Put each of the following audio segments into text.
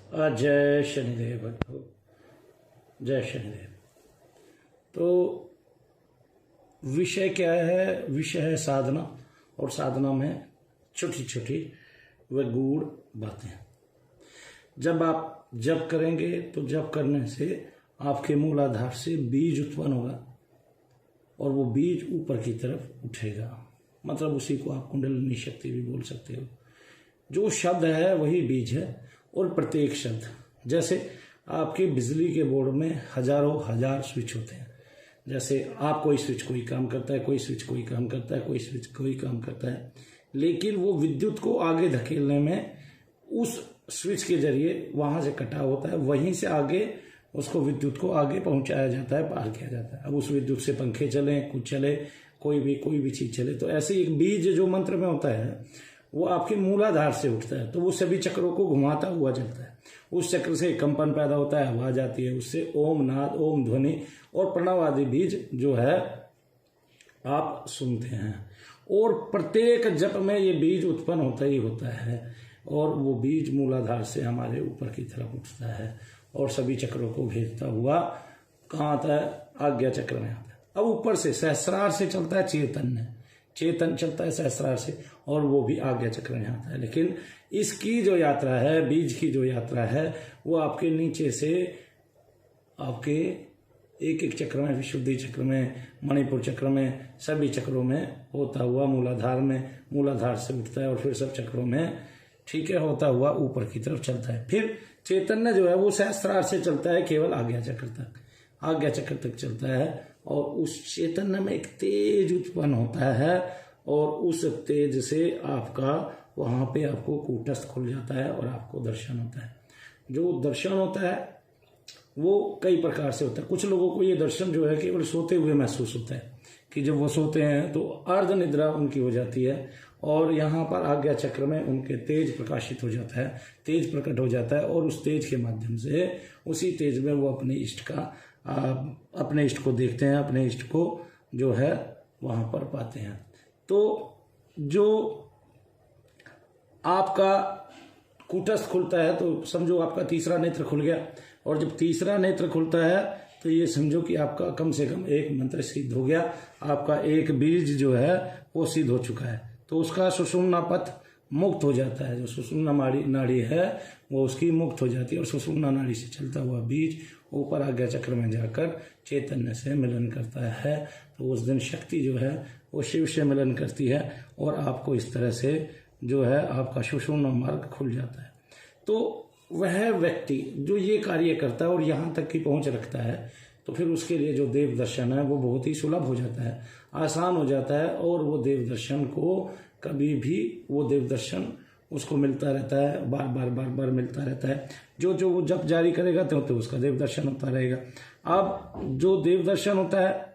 जय शनिदेव भक्तों, जय शनिदेव। तो विषय क्या है? विषय है साधना, और साधना में छोटी छोटी व गूढ़ बातें। जब आप जप करेंगे तो जप करने से आपके मूलाधार से बीज उत्पन्न होगा और वो बीज ऊपर की तरफ उठेगा। मतलब उसी को आप कुंडलिनी शक्ति भी बोल सकते हो। जो शब्द है वही बीज है, और प्रत्येक शब्द, जैसे आपके बिजली के बोर्ड में हजारों हजार स्विच होते हैं। जैसे आप कोई स्विच कोई काम करता है, कोई स्विच कोई काम करता है, कोई स्विच कोई काम करता है, लेकिन वो विद्युत को आगे धकेलने में उस स्विच के जरिए वहां से कटा होता है, वहीं से आगे उसको विद्युत को आगे पहुंचाया जाता है, पार किया जाता है। अब उस विद्युत से पंखे चले, कुछ चले, कोई भी चीज चले। तो ऐसे एक बीज जो मंत्र में होता है वो आपके मूलाधार से उठता है, तो वो सभी चक्रों को घुमाता हुआ चलता है। उस चक्र से कंपन पैदा होता है, आवाज आती है, उससे ओम नाद, ओम ध्वनि और प्रणव आदि बीज जो है आप सुनते हैं। और प्रत्येक जप में ये बीज उत्पन्न होता ही होता है, और वो बीज मूलाधार से हमारे ऊपर की तरफ उठता है और सभी चक्रों को भेजता हुआ कहाँ आता है? आज्ञा चक्र में आता है। अब ऊपर से सहस्रार से चलता है चेतन चलता है सहस्रार से, और वो भी आज्ञा चक्र में आता है। लेकिन इसकी जो यात्रा है, बीज की जो यात्रा है, वो आपके नीचे से आपके एक एक चक्र में, विशुद्धि चक्र में, मणिपुर चक्र में, सभी चक्रों में होता हुआ मूलाधार से उठता है और फिर सब चक्रों में ठीक है होता हुआ ऊपर की तरफ चलता है। फिर चैतन्य जो है वो सहस्रार से चलता है केवल आज्ञा चक्र तक चलता है, और उस चैतन्य में एक तेज उत्पन्न होता है, और उस तेज से आपका वहां पे आपको कूटस्थ खुल जाता है और आपको दर्शन होता है। जो दर्शन होता है वो कई प्रकार से होता है। कुछ लोगों को ये दर्शन जो है केवल सोते हुए महसूस होता है, कि जब वो सोते हैं तो अर्ध निद्रा उनकी हो जाती है, और यहाँ पर आज्ञा चक्र में उनके तेज प्रकाशित हो जाता है, तेज प्रकट हो जाता है, और उस तेज के माध्यम से, उसी तेज में वो अपने इष्ट को देखते हैं, अपने इष्ट को जो है वहां पर पाते हैं। तो जो आपका कूटस्थ खुलता है तो समझो आपका तीसरा नेत्र खुल गया, और जब तीसरा नेत्र खुलता है तो ये समझो कि आपका कम से कम एक मंत्र सिद्ध हो गया, आपका एक बीज जो है वो सिद्ध हो चुका है। तो उसका सुषुम्ना पथ मुक्त हो जाता है, जो सुषुम्ना नाड़ी है वो उसकी मुक्त हो जाती है, और सुषुम्ना नाड़ी से चलता हुआ बीज ऊपर आज्ञा चक्र में जाकर चैतन्य से मिलन करता है। तो उस दिन शक्ति जो है वो शिव से मिलन करती है, और आपको इस तरह से जो है आपका सुषुम्ना मार्ग खुल जाता है। तो वह व्यक्ति जो ये कार्य करता है और यहाँ तक की पहुंच रखता है, तो फिर उसके लिए जो देव दर्शन है वो बहुत ही सुलभ हो जाता है, आसान हो जाता है, और वो देव दर्शन को कभी भी वो देव दर्शन उसको मिलता रहता है, बार बार मिलता रहता है। जो वो जप जारी करेगा तो उसका देव दर्शन होता रहेगा। अब जो देव दर्शन होता है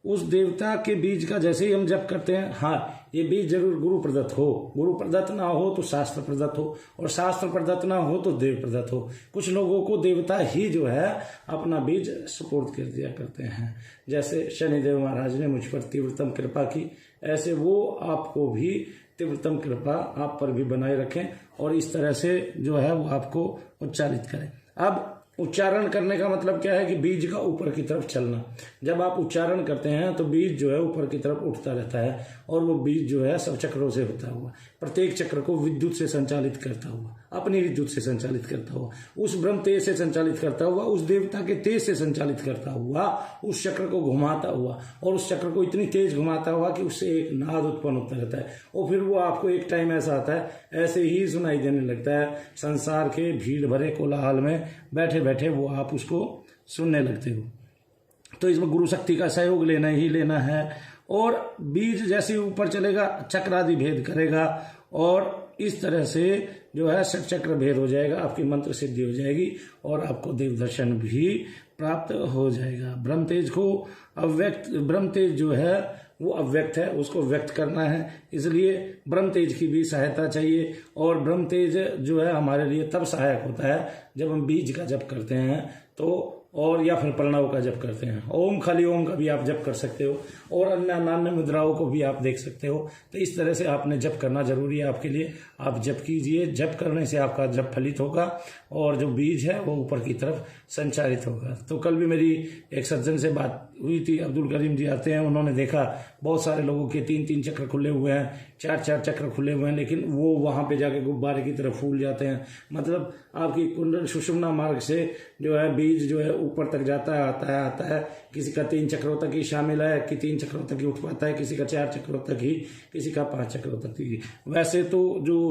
उस देवता के बीज का जैसे ही हम जप करते हैं, हाँ ये बीज जरूर गुरु प्रदत्त हो, गुरु प्रदत्त ना हो तो शास्त्र प्रदत्त हो, और शास्त्र प्रदत्त ना हो तो देव प्रदत्त हो। कुछ लोगों को देवता ही जो है अपना बीज सुपुर्द कर दिया करते हैं, जैसे शनिदेव महाराज ने मुझ पर तीव्रतम कृपा की, ऐसे वो आपको भी तीव्रतम कृपा आप पर भी बनाए रखें, और इस तरह से जो है वो आपको उच्चारित करें। अब उच्चारण करने का मतलब क्या है? कि बीज का ऊपर की तरफ चलना। जब आप उच्चारण करते हैं तो बीज जो है ऊपर की तरफ उठता रहता है, और वो बीज जो है सब चक्रों से होता हुआ, प्रत्येक चक्र को विद्युत से संचालित करता हुआ, अपनी विद्युत से संचालित करता हुआ, उस ब्रह्म तेज से संचालित करता हुआ, उस देवता के तेज से संचालित करता हुआ, उस चक्र को घुमाता हुआ, और उस चक्र को इतनी तेज घुमाता हुआ कि उससे एक नाद उत्पन्न होता रहता है। और फिर वो आपको एक टाइम ऐसा आता है, ऐसे ही सुनाई देने लगता है, संसार के भीड़ भरे कोलाहल में बैठे बैठे वो आप उसको सुनने लगते हो। तो इसमें गुरु शक्ति का सहयोग लेना ही लेना है, और बीज जैसे ऊपर चलेगा चक्रादि भेद करेगा, और इस तरह से जो है षट चक्र भेद हो जाएगा, आपकी मंत्र सिद्धि हो जाएगी, और आपको देव दर्शन भी प्राप्त हो जाएगा। ब्रह्मतेज को ब्रह्मतेज जो है वो अव्यक्त है, उसको व्यक्त करना है, इसलिए ब्रह्मतेज की भी सहायता चाहिए। और ब्रह्मतेज जो है हमारे लिए तब सहायक होता है जब हम बीज का जप करते हैं, तो और या फिर प्रणव का जप करते हैं। ओम, खाली ओम का भी आप जप कर सकते हो और अन्य नान्य मुद्राओं को भी आप देख सकते हो। तो इस तरह से आपने जप करना जरूरी है आपके लिए। आप जप कीजिए, जप करने से आपका जप फलित होगा और जो बीज है वो ऊपर की तरफ संचारित होगा। तो कल भी मेरी एक सज्जन से बात हुई थी, अब्दुल करीम जी आते हैं, उन्होंने देखा बहुत सारे लोगों के 3-3 चक्र खुले हुए हैं, 4-4 चक्र खुले हुए हैं, लेकिन वो वहां पे जाके गुब्बारे की तरफ फूल जाते हैं। मतलब आपकी कुंडल सुषुम्ना मार्ग से जो है बीज जो है ऊपर तक जाता है, आता है। किसी का 3 चक्रों तक ही शामिल है कि 3 चक्रों तक ही उठ पाता है, किसी का 4 चक्रों तक ही, किसी का 5 चक्रों तक ही। वैसे तो जो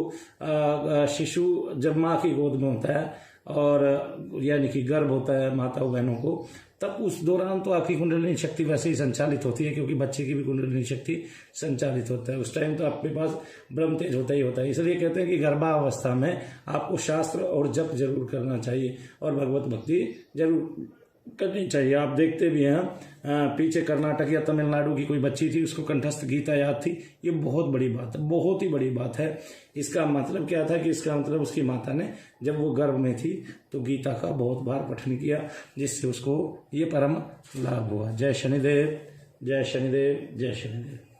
शिशु जब माँ की गोद में होता है और यानी कि गर्भ होता है माताओं बहनों को, तब उस दौरान तो आपकी कुंडलिनी शक्ति वैसे ही संचालित होती है, क्योंकि बच्चे की भी कुंडलिनी शक्ति संचालित होता है। उस टाइम तो आपके पास ब्रह्म तेज होता ही होता है। इसलिए कहते हैं कि गर्भावस्था में आपको शास्त्र और जप जरूर करना चाहिए और भगवत भक्ति जरूर करनी चाहिए। आप देखते भी हैं पीछे कर्नाटक या तमिलनाडु की कोई बच्ची थी, उसको कंठस्थ गीता याद थी। ये बहुत बड़ी बात है, बहुत ही बड़ी बात है। इसका मतलब क्या था कि इसका मतलब उसकी माता ने जब वो गर्भ में थी तो गीता का बहुत बार पठन किया, जिससे उसको ये परम लाभ हुआ। जय शनिदेव, जय शनिदेव, जय शनिदेव।